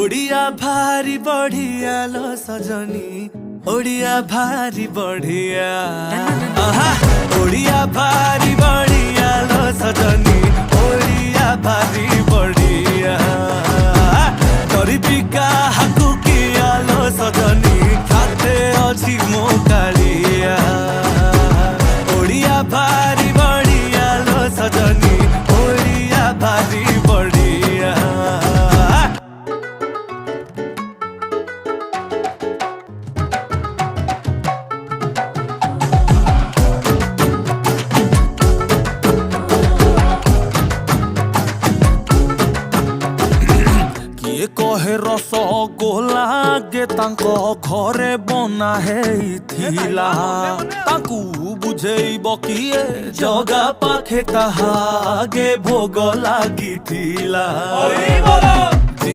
ओडिया भारी बढ़िया लो सजनी, ओडिया भारी बढ़िया। ओडिया भारी बढ़िया लो सजनी, ओडिया भारी बढ़िया। गरीबी का हाकु किया लो सजनी, खाते अच्छी मो कालिया। ओडिया भारी बढ़िया लो सजनी, ओडिया भारी बढ़िया। किए कहे रसगोला गे तांको घरे बना हेइथिला, तांकू बुझेइब किए जगा पाखे ताहा गे भोग लागिथिला।